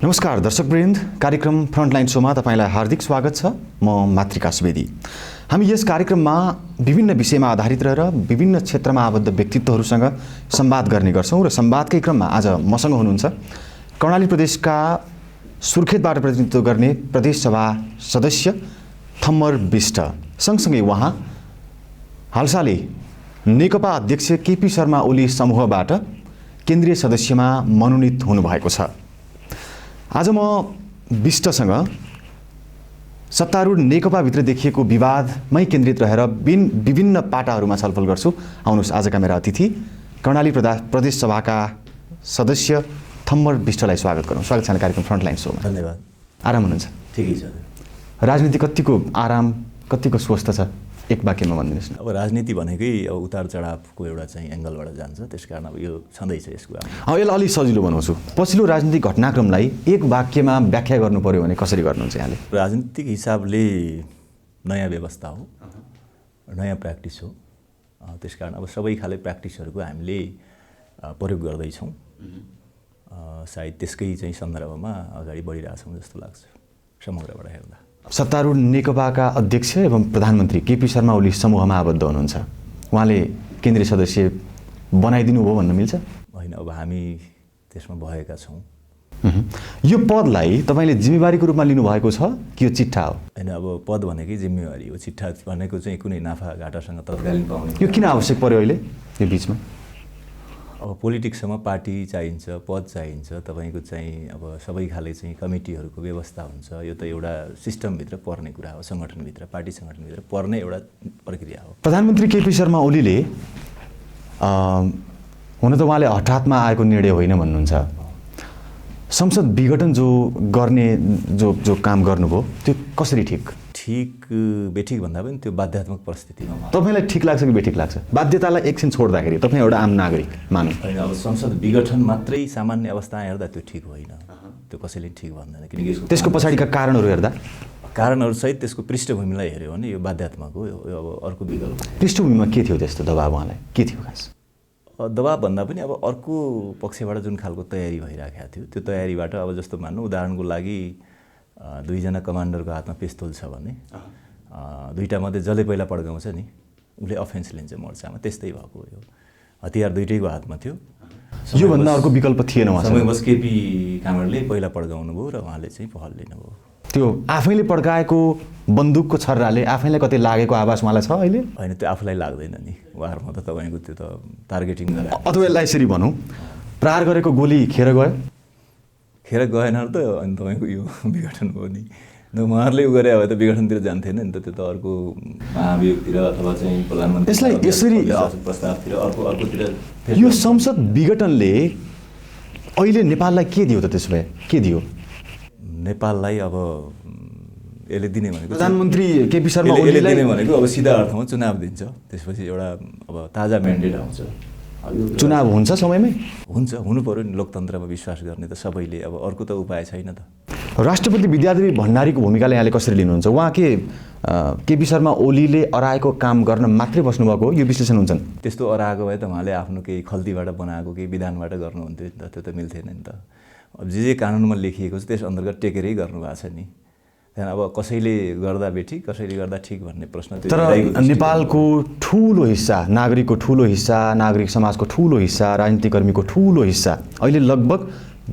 नमस्कार दर्शकवृन्द, कार्यक्रम फ्रन्टलाइन शोमा तपाईलाई हार्दिक स्वागत छ। म मातृका सुवेदी। हामी यस कार्यक्रममा विभिन्न विषयमा आधारित रहेर विभिन्न क्षेत्रमा आबद्ध व्यक्तित्वहरूसँग संवाद गर्ने गर्छौं र संवादकै क्रममा आज मसँग हुनुहुन्छ कर्णाली प्रदेशका सुर्खेतबाट प्रतिनिधित्व गर्ने प्रदेश सभा सदस्य थम्मर बिष्ट। सँगसँगै उहाँ हालसालै नेकपा अध्यक्ष केपी शर्मा ओली समूहबाट केन्द्रीय सदस्यमा मनोनित हुनुभएको छ। आज म बिष्टसँग सत्तारूढ नेकपाभित्र देखिएको विवादमै केन्द्रित रहेर विभिन्न पाटाहरूमा छलफल गर्छु। आउनुहोस्, आजका मेरा अतिथि कर्णाली प्रदेश सभाका सदस्य थम्मर बिष्टलाई स्वागत गरौँ। स्वागत छ कार्यक्रम फ्रन्टलाइन शोमा। धन्यवाद। आराम हुनुहुन्छ? ठिकै छ। राजनीति कतिको आराम, कतिको स्वस्थ छ, एक वाक्यमा भनिदिनुहोस् न। अब राजनीति भनेकै अब उतार चढावको एउटा चाहिँ एङ्गलबाट जान्छ, त्यसकारण अब यो छँदैछ यसको। यसलाई अलि सजिलो बनाउँछु। पछिल्लो राजनीतिक घटनाक्रमलाई एक वाक्यमा व्याख्या गर्नु पर्यो भने कसरी गर्नुहुन्छ यहाँले? राजनीतिक हिसाबले नयाँ व्यवस्था हो, नयाँ प्र्याक्टिस हो। त्यसकारण अब सबै खाले प्र्याक्टिसहरूको हामीले प्रयोग गर्दैछौँ। सायद त्यसकै चाहिँ सन्दर्भमा अगाडि बढिरहेछौँ जस्तो लाग्छ समग्रबाट हेर्दा। सत्तारूढ नेकपाका अध्यक्ष एवं प्रधानमन्त्री केपी शर्मा ओली समूहमा आबद्ध हुनुहुन्छ। उहाँले केन्द्रीय सदस्य बनाइदिनु भयो भन्न मिल्छ? होइन, अब हामी त्यसमा भएका छौँ। यो पदलाई तपाईँले जिम्मेवारीको रूपमा लिनुभएको छ कि यो चिट्ठा हो? होइन, अब पद भनेकै जिम्मेवारी हो। चिट्ठा भनेको चाहिँ कुनै नाफा घाटासँग तत्कालीन पाउने। यो किन आवश्यक पर्यो अहिले यो बिचमा? अब पोलिटिक्समा पार्टी चाहिन्छ, पद चाहिन्छ, तपाईँको चाहिँ अब सबै खाले चाहिँ कमिटीहरूको व्यवस्था हुन्छ। यो त एउटा सिस्टमभित्र पर्ने कुरा हो, सङ्गठनभित्र, पार्टी सङ्गठनभित्र पर्ने एउटा प्रक्रिया हो। प्रधानमन्त्री केपी शर्मा ओलीले हुन त उहाँले हठातमा आएको निर्णय होइन भन्नुहुन्छ। संसद विघटन जो गर्ने जो काम गर्नुभयो त्यो कसरी ठिक बेठिक भन्दा पनि त्यो बाध्यात्मक परिस्थितिमा तपाईँलाई ठिक लाग्छ कि बेठिक लाग्छ? बाध्यतालाई एकछिन छोड्दाखेरि तपाईँ एउटा आम नागरिक मानौँ। होइन, अब संसद विघटन मात्रै सामान्य अवस्था हेर्दा त्यो ठिक होइन। त्यो कसैले ठिक भन्दैन, किनकि त्यसको पछाडिका कारणहरू हेर्दा कारणहरूसहित त्यसको पृष्ठभूमिलाई हेऱ्यो भने यो बाध्यात्मक हो। अब अर्को विकल्प पृष्ठभूमिमा के थियो त्यस्तो दबाब? उहाँलाई के थियो खास दबाब भन्दा पनि अब अर्को पक्षबाट जुन खालको तयारी भइरहेको थियो त्यो तयारीबाट अब जस्तो मान्नु, उदाहरणको लागि दुईजना कमान्डरको हातमा पिस्तोल छ भने दुईटा मध्ये जसले पहिला पड्काउँछ नि उसले अफेन्स लिन्छ मोर्चामा। त्यस्तै भएको यो हतियार दुईटैको हातमा थियो। योभन्दा अर्को विकल्प थिएन। समयबस केपी कामरले पहिला पड्काउनु भयो र उहाँले चाहिँ पहल लिनुभयो। त्यो आफैले पड्काएको बन्दुकको छर्राले आफैलाई कतै लागेको आवाज उहाँलाई छ अहिले? होइन, त्यो आफूलाई लाग्दैन नि। उहाँहरूमा त तपाईँको त्यो त टार्गेटिङ गरेर, अथवा यसलाई यसरी भनौँ, प्रहार गरेको गोली खेर गयो? खेर गएन त अनि तपाईँको यो विघटन भयो नि। उहाँहरूले उ गरे भए त विघटनतिर जान्थेन नि त। त्यो त अर्को महाभियोगतिर अथवा चाहिँ प्रधानमन्त्री यसलाई यसरी प्रस्तावतिर अर्कोतिर। यो संसद विघटनले अहिले नेपाललाई के दियो त? त्यसो भए के दियो नेपाललाई? अब यसले दिने भनेको प्रधानमन्त्री केपी शर्मा ओलीले दिने भनेको अब सिधा अर्थमा चुनाव दिन्छ। त्यसपछि एउटा अब ताजा म्यान्डेट आउँछ। चुनाव हुन्छ समयमै? हुन्छ, हुनु पर्यो नि। लोकतन्त्रमा विश्वास गर्ने त सबैले। अब अर्को त उपाय छैन त। राष्ट्रपति विद्यादेवी भण्डारीको भूमिकालाई यहाँले कसरी लिनुहुन्छ? उहाँ केपी शर्मा ओलीले अराएको काम गर्न मात्रै बस्नुभएको हो, यो विश्लेषण हुन्छन्? त्यस्तो अराएको भए त उहाँले आफ्नो केही खल्तीबाट बनाएको केही विधानबाट गर्नुहुन्थ्यो नि त। त्यो त मिल्थेन नि त। अब जे कानुनमा लेखिएको छ त्यस अन्तर्गत टेकेरै गर्नुभएको छ नि। त्यहाँदेखि अब कसैले गर्दा बेठिक, कसैले गर्दा ठिक भन्ने प्रश्न। तर नेपालको ठुलो हिस्सा, नागरिकको ठुलो हिस्सा, नागरिक समाजको ठुलो हिस्सा, राजनीतिक कर्मीको ठुलो हिस्सा अहिले लगभग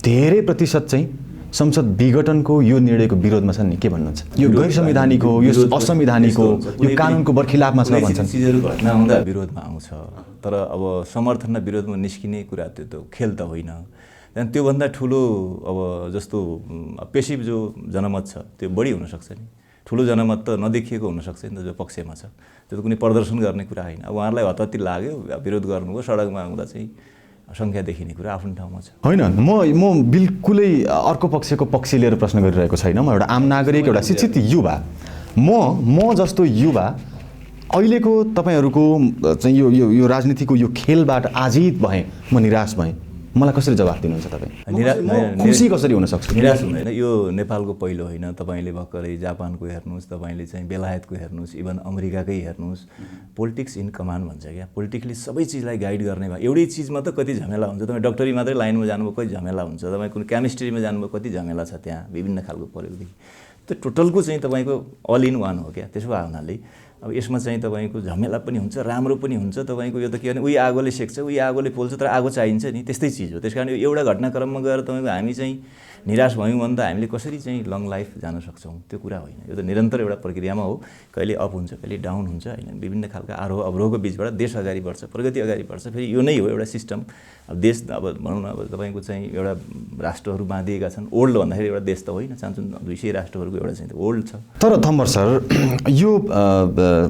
धेरै प्रतिशत चाहिँ संसद विघटनको यो निर्णयको विरोधमा छन् नि। के भन्नुहुन्छ? यो गैर संवैधानिक हो, यो असंवैधानिक हो, यो कानुनको बरखिलाफमा छ भन्छन्। चिजहरू घटना हुँदा विरोधमा आउँछ, तर अब समर्थन र विरोधमा निस्किने कुरा त्यो त खेल त होइन। त्यहाँदेखि त्योभन्दा ठुलो अब जस्तो पेसिभ जो जनमत छ त्यो बढी हुनसक्छ नि। ठुलो जनमत त नदेखिएको हुनसक्छ नि त जो पक्षमा छ। त्यो त कुनै प्रदर्शन गर्ने कुरा होइन। अब उहाँहरूलाई हतहत्ती लाग्यो, विरोध गर्नुभयो, सडकमा आउँदा चाहिँ सङ्ख्या देखिने कुरा आफ्नो ठाउँमा छ। होइन, म बिल्कुलै अर्को पक्षको पक्ष लिएर प्रश्न गरिरहेको छैन। म एउटा आम नागरिक, एउटा शिक्षित युवा, म जस्तो युवा अहिलेको तपाईँहरूको चाहिँ यो राजनीतिको यो खेलबाट आजित भएँ, म निराश भएँ। मलाई कसरी जवाफ दिनुहुन्छ तपाईँ? खुसी कसरी हुन सक्छु? निराश हुँदैन। यो नेपालको पहिलो होइन। तपाईँले भर्खरै जापानको हेर्नुहोस्, तपाईँले चाहिँ बेलायतको हेर्नुहोस्, इभन अमेरिकाकै हेर्नुहोस्। पोलिटिक्स इन कमान्ड भन्छ क्या। पोलिटिक्सले सबै चिजलाई गाइड गर्ने भयो। एउटै चिजमा त कति झमेला हुन्छ। तपाईँ डक्टरी मात्रै लाइनमा जानुभयो कति झमेला हुन्छ, तपाईँ कुनै केमिस्ट्रीमा जानुभयो कति झमेला छ त्यहाँ, विभिन्न खालको प्रयोगदेखि। त्यो टोटलको चाहिँ तपाईँको अल इन वान हो क्या। त्यसो भए हुनाले अब यसमा चाहिँ तपाईँको झमेला पनि हुन्छ, राम्रो पनि हुन्छ। तपाईँको यो त के भने उही आगोले सेक्छ, उही आगोले पोल्छ, तर आगो चाहिन्छ नि, त्यस्तै चिज हो। त्यस कारण यो एउटा घटनाक्रममा गएर तपाईँको हामी चाहिँ निराश भयौँ भने त हामीले कसरी चाहिँ लङ लाइफ जान सक्छौँ, त्यो कुरा होइन। यो त निरन्तर एउटा प्रक्रियामा हो। कहिले अप हुन्छ, कहिले डाउन हुन्छ होइन। विभिन्न खालका आरोह अवरोहको बिचबाट देश अगाडि बढ्छ, प्रगति अगाडि बढ्छ। फेरि यो नै हो एउटा सिस्टम। अब देश अब भनौँ न, अब तपाईँको चाहिँ एउटा राष्ट्रहरू बाँधिएका छन्। ओल्ड भन्दाखेरि एउटा देश त होइन, 200 राष्ट्रहरूको एउटा चाहिँ ओल्ड छ। तर थम्बर सर, यो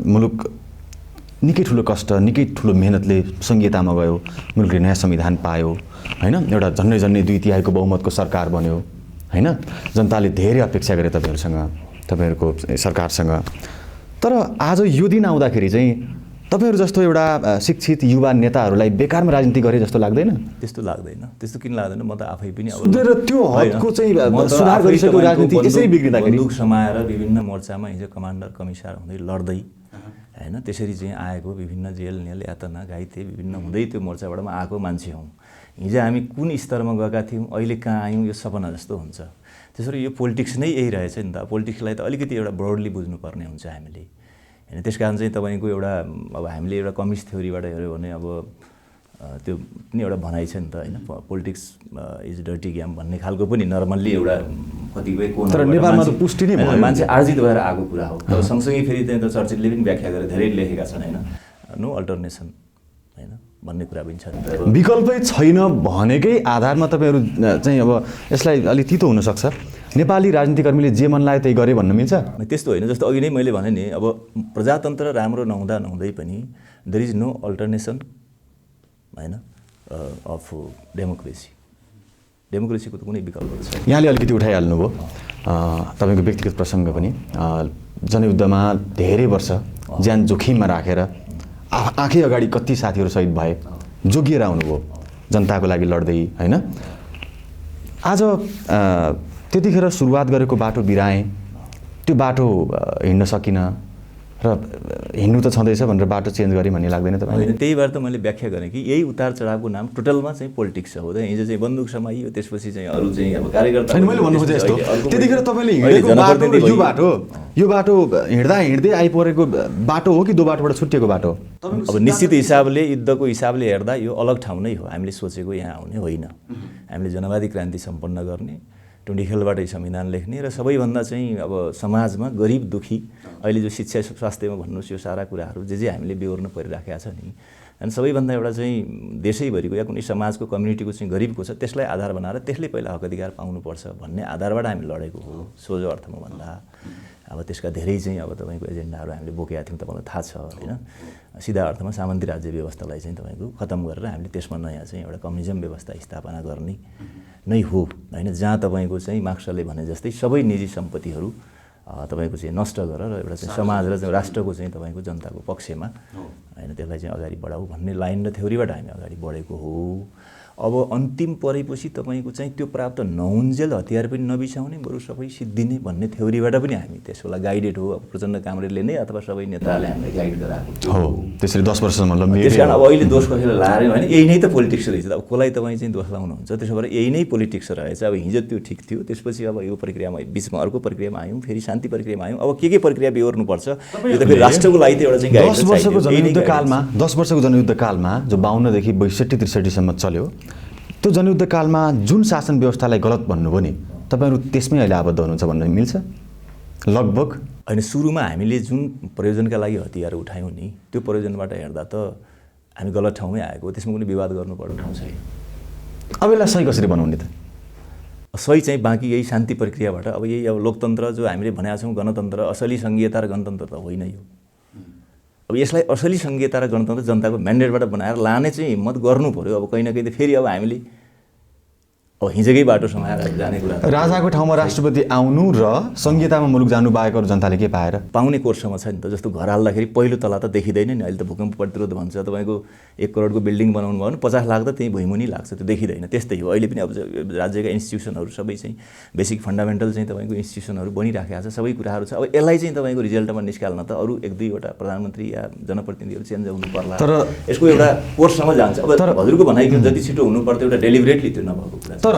मुलुक निकै ठुलो कष्ट, निकै ठुलो मेहनतले सङ्घीयतामा गयो, मुलुकले नयाँ संविधान पायो होइन। एउटा झन्डै 2/3 बहुमतको सरकार बन्यो होइन। जनताले धेरै अपेक्षा गरे तपाईँहरूको सरकारसँग। तर आज यो दिन आउँदाखेरि चाहिँ तपाईँहरू जस्तो एउटा शिक्षित युवा नेताहरूलाई बेकारमा राजनीति गरे जस्तो लाग्दैन? त्यस्तो लाग्दैन। त्यस्तो किन लाग्दैन? म त आफै पनि अब त्यो हदको चाहिँ सुधार गरिसकेको राजनीति यसरी बिग्रिँदाखेरि बन्दुक समाएर विभिन्न मोर्चामा हिजो कमान्डर कमिसार हुँदै लड्दै होइन, त्यसरी चाहिँ आएको विभिन्न जेल नेल यातना घाइते विभिन्न हुँदै त्यो मोर्चाबाट म आएको मान्छे हुँ। हिजो हामी कुन स्तरमा गएका थियौँ, अहिले कहाँ आयौँ, यो सपना जस्तो हुन्छ। त्यसरी यो पोलिटिक्स नै यही रहेछ नि त। पोलिटिक्सलाई त अलिकति एउटा ब्रोडली बुझ्नुपर्ने हुन्छ हामीले होइन। त्यस कारण चाहिँ तपाईँको एउटा अब हामीले एउटा कम्युनिस्ट थ्योरीबाट हेऱ्यो भने अब त्यो पनि एउटा भनाइ छ नि त होइन। पोलिटिक्स इज डर्टी गेम भन्ने खालको पनि नर्मल्ली एउटा कतिपय कोण, तर नेपालमा त पुष्टि नै भयो। मान्छे आर्जित भएर आएको कुरा हो। तर सँगसँगै फेरि चाहिँ त चर्चिलले पनि व्याख्या गरेर धेरै लेखेका छन् होइन, नो अल्टरनेसन होइन भन्ने कुरा पनि छ। विकल्पै छैन भनेकै आधारमा तपाईँहरू चाहिँ अब यसलाई अलिक तितो हुनसक्छ। नेपाली राजनीतिकर्मीले जे मन लाग्यो त्यही गरे भन्न मिल्छ? त्यस्तो होइन। जस्तो अघि नै मैले भने नि, अब प्रजातन्त्र राम्रो नहुँदै पनि देयर इज नो अल्टरनेसन होइन अफ डेमोक्रेसी। डेमोक्रेसीको त कुनै विकल्प छैन। यहाँले अलिकति उठाइहाल्नुभयो तपाईँको व्यक्तिगत प्रसङ्ग पनि। जनयुद्धमा धेरै वर्ष ज्यान जोखिममा राखेर आँखै अगाडि कति साथीहरू शहीद भए, जोगिएर आउनुभयो जनताको लागि लड्दै होइन। आज त्यतिखेर सुरुवात गरेको बाटो बिराएँ, त्यो बाटो हिँड्न सकिनँ र हिँड्नु त छँदैछ भनेर बाटो चेन्ज गरेँ भन्ने लाग्दैन तपाईँलाई? त्यही भएर त मैले व्याख्या गरेँ कि यही उतार चढावको नाम टोटलमा चाहिँ पोलिटिक्स हो। हिजो चाहिँ बन्दुक समाइयो, त्यसपछि चाहिँ अरू चाहिँ अब कार्यकर्ता। मैले भन्नु खोजेँ यस्तो, त्यतिखेर तपाईँले हिँडेको बाटो यो बाटो हिँड्दै आइपरेको बाटो हो कि दो बाटोबाट छुट्टिएको बाटो? अब निश्चित हिसाबले युद्धको हिसाबले हेर्दा यो अलग ठाउँ नै हो। हामीले सोचेको यहाँ आउने होइन। हामीले जनवादी क्रान्ति सम्पन्न गर्ने, टुँडिखेलबाटै संविधान लेख्ने र सबैभन्दा चाहिँ अब समाजमा गरिब दुखी, अहिले जो शिक्षा स्वास्थ्यमा भन्नुहोस्, यो सारा कुराहरू जे हामीले बेहोर्न परिराखेका छ नि, अनि सबैभन्दा एउटा चाहिँ देशैभरिको या कुनै समाजको कम्युनिटीको चाहिँ गरिबको छ, त्यसलाई आधार बनाएर त्यसले पहिला हक अधिकार पाउनुपर्छ भन्ने आधारबाट हामी लडेको हो सोझो अर्थमा भन्दा। अब त्यसका धेरै चाहिँ अब तपाईँको एजेन्डाहरू हामीले बोकेका थियौँ, तपाईँलाई थाहा छ होइन। सिधा अर्थमा सामन्ती राज्य व्यवस्थालाई चाहिँ तपाईँको खतम गरेर हामीले त्यसमा नयाँ चाहिँ एउटा कम्युनिजम व्यवस्था स्थापना गर्ने नै हो होइन। जहाँ तपाईँको चाहिँ मार्क्सले भने जस्तै सबै निजी सम्पत्तिहरू तपाईँको चाहिँ नष्ट गरेर एउटा चाहिँ समाज र राष्ट्रको चाहिँ तपाईँको जनताको पक्षमा होइन, त्यसलाई चाहिँ अगाडि बढाऊ भन्ने लाइन र थ्योरीबाट हामी अगाडि बढेको हो। अब अन्तिम परेपछि तपाईँको चाहिँ त्यो प्राप्त नहुन्जेल हतियार पनि नबिसाउने, बरु सबै सिद्धिने भन्ने थ्योरीबाट पनि हामी त्यसलाई गाइडेड हो। अब प्रचण्ड कामरेडले नै अथवा सबै नेताहरूले हामीलाई गाइड गराएको हो। त्यसरी 10 वर्षसम्म त्यस कारण अब अहिले दोष कसैलाई लाएर होइन, यही नै त पोलिटिक्स रहेछ। अब कसलाई तपाईँ चाहिँ दोष लाउनुहुन्छ? त्यसो भएर यही नै पोलिटिक्स रहेछ। अब हिजो त्यो ठिक थियो, त्यसपछि अब यो प्रक्रियामा बिचमा अर्को प्रक्रियामा आयौँ, फेरि शान्ति प्रक्रियामा आयौँ। अब के प्रक्रिया बेहोर्नुपर्छ यो त फेरि राष्ट्रको लागि त एउटा चाहिँ 10 वर्षको जनयुद्धकालमा जो 52 देखि 62-63 सम्म चल्यो, त्यो जनयुद्धकालमा जुन शासन व्यवस्थालाई गलत भन्नुभयो नि, तपाईँहरू त्यसमै अहिले आबद्ध हुनुहुन्छ भन्न मिल्छ लगभग? होइन, सुरुमा हामीले जुन प्रयोजनका लागि हतियार उठायौँ नि, त्यो प्रयोजनबाट हेर्दा त हामी गलत ठाउँमै आएको, त्यसमा कुनै विवाद गर्नुपर्ने ठाउँ छैन। अब यसलाई सही कसरी बनाउने त? सही चाहिँ बाँकी यही शान्ति प्रक्रियाबाट, अब यही अब लोकतन्त्र जो हामीले भनेका छौँ गणतन्त्र, असली सङ्घीयता र गणतन्त्र त होइन यो। अब यसलाई असली सङ्घीयता र गणतन्त्र जनताको म्यान्डेटबाट बनाएर लाने चाहिँ हिम्मत गर्नु पऱ्यो। अब कहीँ न कहीँ त फेरि अब हामीले अब हिजोकै बाटो समाएर जाने कुरा राजाको ठाउँमा राष्ट्रपति आउनु र संहितामा मुलुक जानु बाहेक अरू जनताले के पाएर पाउने कोर्समा छ नि त। जस्तो घर हाल्दाखेरि पहिलो तला त देखिँदैन नि। अहिले त भूकम्प प्रतिरोध भन्छ, तपाईँको 1 करोडको बिल्डिङ बनाउनु भयो भने 50 लाख त त्यहीँ भुइँमुनि लाग्छ, त्यो देखिँदैन। त्यस्तै हो अहिले पनि अब राज्यका इन्स्टिट्युसनहरू सबै चाहिँ बेसिक फन्डामेन्टल चाहिँ तपाईँको इन्स्टिट्युसनहरू बनिराखेको छ, सबै कुराहरू छ। अब यसलाई चाहिँ तपाईँको रिजल्टमा निस्काल्न त अरू 1-2वटा प्रधानमन्त्री या जनप्रतिनिधिहरू चेन्ज हुनु पर्ला, तर यसको एउटा कोर्ससम्म जान्छ। अब हजुरको भनाइ कि जति छिटो हुनु पर्थ्यो एउटा डेलिभरेटली त्यो नभएको कुरा। तर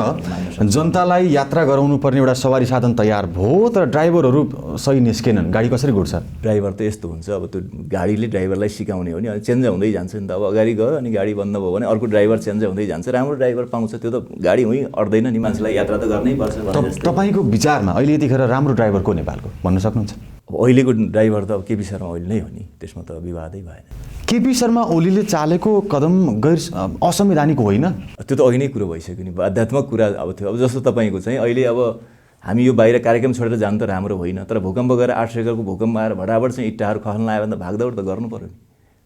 जनतालाई यात्रा गराउनु पर्ने एउटा सवारी साधन तयार भयो, तर ड्राइभरहरू सही निस्केनन्, गाडी कसरी गुड्छ? ड्राइभर त यस्तो हुन्छ, अब त्यो गाडीले ड्राइभरलाई सिकाउने हो नि, अनि चेन्ज हुँदै जान्छ नि त। अब अगाडि गयो अनि गाडी बन्द भयो भने अर्को ड्राइभर चेन्ज हुँदै जान्छ, राम्रो ड्राइभर पाउँछ, त्यो त गाडी हुँ अड्दैन नि, मान्छेलाई यात्रा त गर्नै पर्छ। तपाईँको विचारमा अहिले यतिखेर राम्रो ड्राइभर को नेपालको भन्न सक्नुहुन्छ? अब अहिलेको ड्राइभर त अब केपी शर्मा ओली नै हो नि, त्यसमा त विवादै भएन। केपी शर्मा ओलीले चालेको कदम गैर असंवैधानिक होइन? त्यो त अघि नै कुरो भइसक्यो नि, बाध्यात्मक कुरा अब थियो। अब जस्तो तपाईँको चाहिँ अहिले अब हामी यो बाहिर कार्यक्रम छोडेर जानु त राम्रो होइन, तर भूकम्प गएर 8 रेक्टरको भूकम्प आएर भडाभड चाहिँ इट्टाहरू खस्न आयो भने त भागदौड त गर्नु पऱ्यो नि,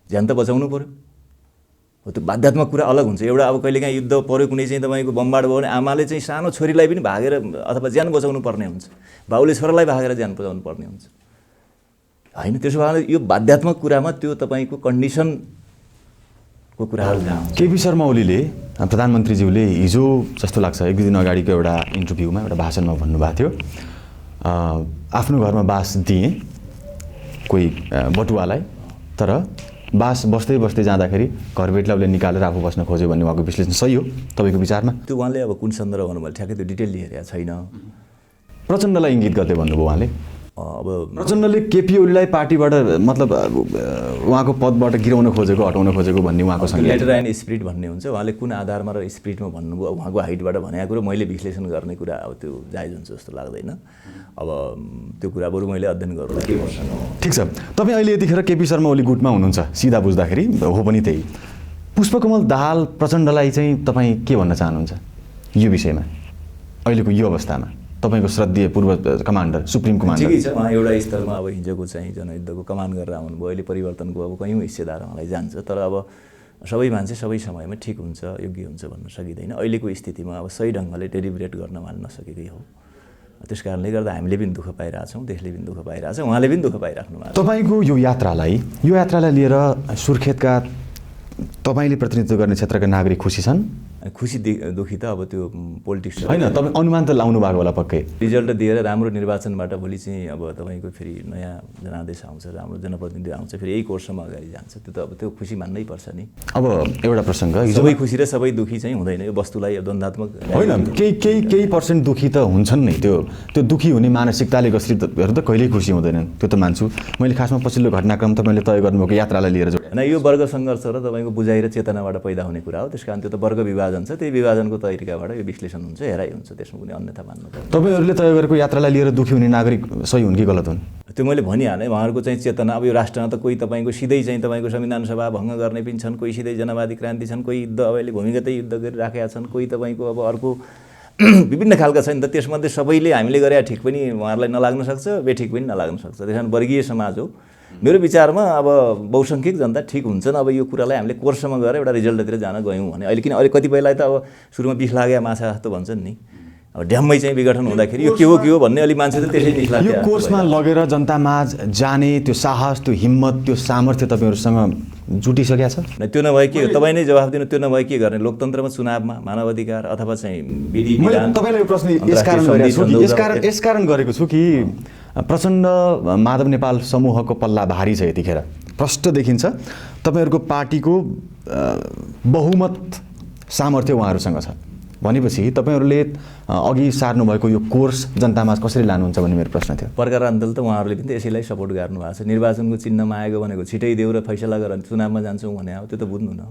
ज्यान त बचाउनु पऱ्यो। हो त्यो बाध्यात्मक कुरा अलग हुन्छ। एउटा अब कहिलेकाहीँ युद्ध पऱ्यो, कुनै चाहिँ तपाईँको बमबाड भयो भने आमाले चाहिँ सानो छोरीलाई पनि भागेर अथवा ज्यान बचाउनु पर्ने हुन्छ, बाउले छोरालाई भागेर ज्यान बचाउनु पर्ने हुन्छ होइन। त्यसो भए यो बाध्यात्मक कुरामा त्यो तपाईँको कन्डिसनको कुराहरू जान्छ। केपी शर्मा ओलीले प्रधानमन्त्रीज्यूले हिजो जस्तो लाग्छ 1-2 दिन अगाडिको एउटा इन्टरभ्यूमा एउटा भाषणमा भन्नुभएको थियो, आफ्नो घरमा बास दिएँ कोही बटुवालाई, तर बास बस्दै बस्दै जाँदाखेरि घरबेटलाई उसले निकालेर आफू बस्न खोज्यो भन्ने उहाँको विश्लेषण सही हो तपाईँको विचारमा? त्यो उहाँले अब कुन सन्दर्भमा भन्नुभयो ठ्याक्कै त्यो डिटेल हेरेको छैन। प्रचण्डलाई इङ्गित गर्दै भन्नुभयो उहाँले। अब प्रचण्डले केपी ओलीलाई पार्टीबाट मतलब उहाँको पदबाट गिराउन खोजेको, हटाउन खोजेको भन्ने उहाँको लेटर एन्ड स्पिरिट भन्ने हुन्छ, उहाँले कुन आधारमा र स्पिरिटमा भन्नुभयो, उहाँको हाइटबाट भनेको कुरो मैले विश्लेषण गर्ने कुरा अब त्यो जायज हुन्छ जस्तो लाग्दैन। अब त्यो कुरा बरु मैले अध्ययन गरौँला के वर्ष। ठिक छ, तपाईँ अहिले यतिखेर केपी शर्मा ओली गुटमा हुनुहुन्छ, सिधा बुझ्दाखेरि हो पनि त्यही। पुष्पकमल दाहाल प्रचण्डलाई चाहिँ तपाईँ के भन्न चाहनुहुन्छ यो विषयमा अहिलेको यो अवस्थामा? तपाईँको श्रद्धेय पूर्व कमान्डर, सुप्रिम कमान्डर। ठिकै छ, उहाँ एउटा स्तरमा अब हिजोको चाहिँ जनयुद्धको कमान गरेर आउनुभयो, अहिले परिवर्तनको अब कयौँ हिस्सेदार उहाँलाई जान्छ, तर अब सबै मान्छे सबै समयमा ठिक हुन्छ, योग्य हुन्छ भन्न सकिँदैन। अहिलेको स्थितिमा अब सही ढङ्गले डेलिभरेट गर्न उहाँले नसकेकै हो। त्यस कारणले गर्दा हामीले पनि दुःख पाइरहेछौँ, देशले पनि दुःख पाइरहेछ, उहाँले पनि दुःख पाइराख्नु भएको छ। तपाईँको यो यात्रालाई लिएर सुर्खेतका तपाईँले प्रतिनिधित्व गर्ने क्षेत्रका नागरिक खुसी छन्? खुसी दुखी त अब त्यो पोलिटिक्स होइन, तपाईँ अनुमान त लाउनु भएको होला पक्कै। रिजल्ट दिएर राम्रो निर्वाचनबाट भोलि चाहिँ अब तपाईँको फेरि नयाँ जनादेश आउँछ, राम्रो जनप्रतिनिधि आउँछ, फेरि यही कोर्समा अगाडि जान्छ, त्यो त अब त्यो खुसी मान्नै पर्छ नि। अब एउटा प्रसङ्ग, सबै खुसी र सबै दुखी चाहिँ हुँदैन, यो वस्तुलाई द्वन्द्वात्मक होइन, केही पर्सेन्ट दुखी त हुन्छन् नै। त्यो दुखी हुने मानसिकताले ग्रसितहरू त कहिल्यै खुसी हुँदैनन्, त्यो त मान्छु मैले। खासमा पछिल्लो घटनाक्रम तपाईँले तय गर्नुभएको यात्रालाई लिएर होइन, यो वर्ग सङ्घर्ष र तपाईँको बुझाइ र चेतनाबाट पैदा हुने कुरा हो, त्यस कारण त्यो त वर्ग विभाजन छ, त्यही विभाजनको तरिकाबाट यो विश्लेषण हुन्छ, हेराइ हुन्छ, त्यसमा कुनै अन्यथा मान्नु पर्दैन। तपाईँहरूले तय गरेको यात्रालाई लिएर दुखी हुने नागरिक सही हुन् कि गलत हुन्? त्यो मैले भनिहालेँ, उहाँहरूको चाहिँ चेतना। अब यो राष्ट्रमा त कोही तपाईँको सिधै चाहिँ तपाईँको संविधान सभा भङ्ग गर्ने पनि छन्, कोही सिधै जनवादी क्रान्ति छन्, कोही युद्ध अब अहिले भूमिगतै युद्ध गरिराखेका छन्, कोही तपाईँको अब अर्को विभिन्न खालका छन्। त त्यसमध्ये सबैले हामीले गरे ठिक पनि उहाँहरूलाई नलाग्न सक्छ, बेठिक पनि नलाग्न सक्छ। त्यस कारण वर्गीय समाज हो। मेरो विचारमा अब बहुसङ्ख्यक जनता ठिक हुन्छन्। अब यो कुरालाई हामीले कोर्समा गएर एउटा रिजल्टतिर जान गयौँ भने अहिले, किन अहिले कतिपयलाई त अब सुरुमा बिख लाग्यो माछा जस्तो भन्छन् नि, अब ड्याममै चाहिँ विघटन हुँदाखेरि यो के हो भन्ने अलि मान्छे त त्यसै बिख लाग्यो। यो कोर्समा लगेर जनतामाझ जाने त्यो साहस, त्यो हिम्मत, त्यो सामर्थ्य तपाईँहरूसँग जुटिसकेको छ? त्यो नभए के, तपाईँ नै जवाफ दिनु, त्यो नभए के गर्ने? लोकतन्त्रमा, चुनावमा, मानव अधिकार अथवा चाहिँ विधि विधान। तपाईँलाई यो प्रश्न यसकारण गरेको छु कि प्रचण्ड माधव नेपाल समूहको पल्ला भारी छ यतिखेर, प्रष्ट देखिन्छ। तपाईँहरूको पार्टीको बहुमत सामर्थ्य उहाँहरूसँग छ भनेपछि तपाईँहरूले अघि सार्नुभएको यो कोर्स जनतामा कसरी लानुहुन्छ भन्ने मेरो प्रश्न थियो। प्रकारान्तरले त उहाँहरूले पनि त यसैलाई सपोर्ट गर्नुभएको छ। निर्वाचनको चिन्हमा आएको भनेको छिटै देऊ र फैसला गर चुनावमा जान्छौँ भने अब त्यो त बुझ्नु न।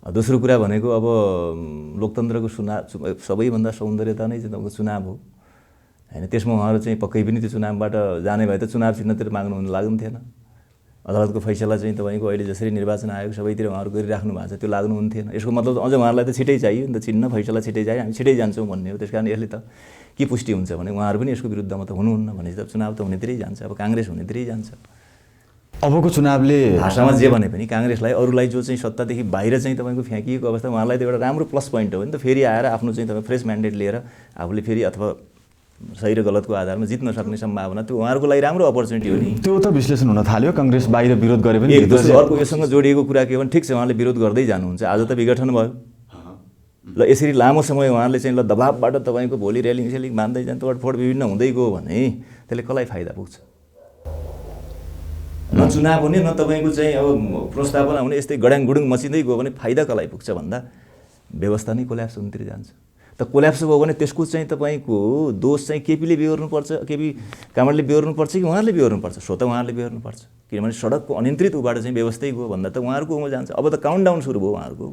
दोस्रो कुरा भनेको अब लोकतन्त्रको सबैभन्दा सौन्दर्यता नै चाहिँ तपाईँको चुनाव हो होइन। त्यसमा उहाँहरू चाहिँ पक्कै पनि त्यो चुनावबाट जाने भए त चुनाव चिन्हतिर माग्नु लाग्नु थिएन। अदालतको फैसला चाहिँ तपाईँको अहिले जसरी निर्वाचन आयोग सबैतिर उहाँहरू गरिराख्नु भएको छ त्यो लाग्नु हुन्थेन। यसको मतलब अझ उहाँहरूलाई त छिटै चाहियो नि त, चिन्ह फैसला छिटै चाहियो, हामी छिटै जान्छौँ भन्ने हो। त्यस कारण यसले त के पुष्टि हुन्छ भने उहाँहरू पनि यसको विरुद्धमा त हुनुहुन्न भनेपछि त चुनाव त हुनेतिरै जान्छ, अब काङ्ग्रेस हुनेतिरै जान्छ। अबको चुनावले भाषामा जे भने पनि काङ्ग्रेसलाई अरूलाई जो चाहिँ सत्तादेखि बाहिर चाहिँ तपाईँको फ्याँकिएको अवस्था उहाँलाई त एउटा राम्रो प्लस पोइन्ट हो नि त। फेरि आएर आफ्नो चाहिँ तपाईँ फ्रेस म्यान्डेट लिएर आफूले फेरि अथवा सही र गलतको आधारमा जित्न सक्ने सम्भावना त्यो उहाँहरूको लागि राम्रो अपर्च्युनिटी हो नि। त्यो त विश्लेषण हुन थाल्यो काङ्ग्रेस बाहिर विरोध गरे पनि एक दोस्रो अर्को योसँग जोडिएको कुरा के हो भने ठिक छ उहाँले विरोध गर्दै जानुहुन्छ, आज त विघटन भयो ल, यसरी लामो समय उहाँले चाहिँ ल दबाबबाट तपाईँको भोलि रेलिङ सेलिङ मान्दै जान्छ तोडफोड विभिन्न हुँदै गयो भने त्यसले कसलाई फाइदा पुग्छ? न चुनाव हुने न तपाईँको चाहिँ अब प्रस्तावना हुने, यस्तै गड्याङ गुडुङ मचिँदै गयो भने फाइदा कसलाई पुग्छ भन्दा व्यवस्था नै कोल्याप्स हुनुतिर जान्छ। त कोल्याप्स भयो भने त्यसको चाहिँ तपाईँको दोष चाहिँ केपीले बेहोर्नुपर्छ, केपी कामडले बेहोर्नुपर्छ कि उहाँहरूले बेहोर्नुपर्छ? स्वतः उहाँहरूले बेहोर्नुपर्छ, किनभने सडकको अनियन्त्रित उबाट चाहिँ व्यवस्थै गयो भन्दा त उहाँहरूको उमा जान्छ। अब त काउन्टडाउन सुरु भयो उहाँहरूको,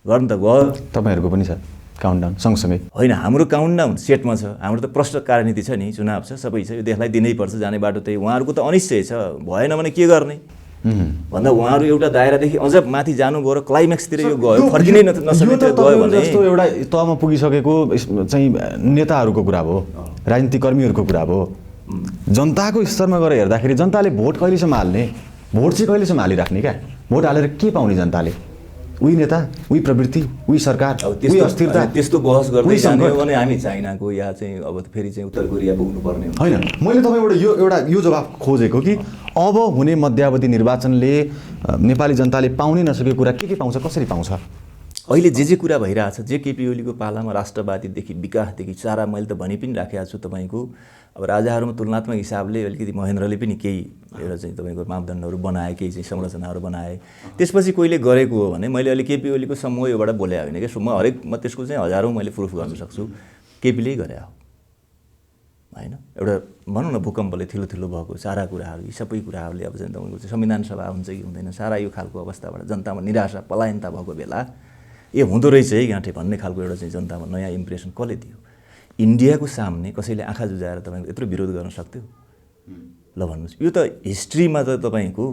गर्नु त गयो। तपाईँहरूको पनि छ काउन्टडाउन सँगसँगै? होइन, हाम्रो काउन्टडाउन सेटमा छ, हाम्रो त प्रष्ट कार्यनीति छ नि, चुनाव छ, सबै छ, यो देशलाई दिनैपर्छ जाने बाटो त्यही। उहाँहरूको त अनिश्चय छ, भएन भने के गर्ने भन्दा उहाँहरू एउटा दायरादेखि अझ माथि जानुभयो र क्लाइम्याक्सतिर यो गयो, फर्किनै नसक्ने गयो भने जस्तो एउटा तहमा पुगिसकेको चाहिँ नेताहरूको कुरा भयो, राजनीतिक कर्मीहरूको कुरा भयो। जनताको स्तरमा गएर हेर्दाखेरि जनताले भोट कहिलेसम्म हाल्ने, भोट चाहिँ कहिलेसम्म हालिराख्ने क्या? भोट हालेर के पाउने जनताले? उही नेता, उही प्रवृत्ति, उही सरकार, उही अस्थिरता। त्यस्तो बहस गर्दै जाने हो भने हामी चाइनाको या चाहिँ अब फेरि चाहिँ उत्तर कोरिया पुग्नुपर्ने होइन। मैले तपाईँबाट यो जवाफ खोजेको कि अब हुने मध्यावधि निर्वाचनले नेपाली जनताले पाउनै नसकेको कुरा के पाउँछ, कसरी पाउँछ? अहिले जे कुरा भइरहेछ, जे केपी ओलीको पालामा राष्ट्रवादीदेखि विकासदेखि सारा मैले त भनि पनि राखेको छु तपाईँको। अब राजाहरूमा तुलनात्मक हिसाबले अलिकति महेन्द्रले पनि केही एउटा चाहिँ तपाईँको मापदण्डहरू बनाए, केही चाहिँ संरचनाहरू बनाए, त्यसपछि कोहीले गरेको हो भने मैले अहिले केपी ओलीको समूह योबाट बोले होइन कि म त्यसको चाहिँ हजारौँ मैले प्रुफ गर्न सक्छु, केपीले गरे हो होइन। एउटा भनौँ न भूकम्पले ठुलो भएको सारा कुराहरू, यी सबै कुराहरूले अब चाहिँ तपाईँको चाहिँ संविधान सभा हुन्छ कि हुँदैन, सारा यो खालको अवस्थाबाट जनतामा निराशा पलायनता भएको बेला ए हुँदो रहेछ है गाँठे भन्ने खालको एउटा चाहिँ जनतामा नयाँ इम्प्रेसन कसले दियो? इन्डियाको सामने कसैले आँखा जुझाएर तपाईँको यत्रो विरोध गर्न सक्थ्यो? ल भन्नुहोस्, यो त हिस्ट्रीमा त तपाईँको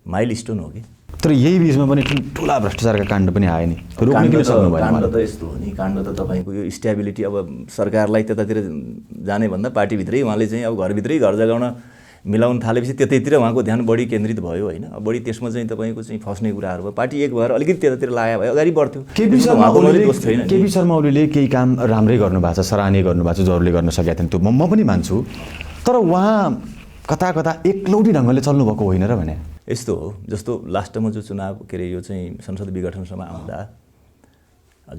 माइल स्टोन हो कि। तर यही बिचमा पनि ठुला भ्रष्टाचारका काण्ड पनि आए नि, काण्ड त यस्तो हो नि, काण्ड त तपाईँको यो स्टेबिलिटी अब सरकारलाई त्यतातिर जाने भन्दा पार्टीभित्रै उहाँले चाहिँ अब घरभित्रै घर जगाउन मिलाउन थालेपछि त्यतैतिर उहाँको ध्यान बढी केन्द्रित भयो होइन। अब बढी त्यसमा चाहिँ तपाईँको चाहिँ फस्ने कुराहरू भयो, पार्टी एक भएर अलिकति त्यतातिर लगायो भए अगाडि बढ्थ्यो। केपी शर्मा ओलीले केही काम राम्रै गर्नुभएको छ, सराहनीय गर्नुभएको छ, जरुरले गर्न सकेका थिएन, त्यो म पनि मान्छु। तर उहाँ कता कता एकलौटी ढङ्गले चल्नुभएको होइन र भने यस्तो हो। जस्तो लास्टमा जो चुनाव के अरे यो चाहिँ संसद विघटनसम्म आउँदा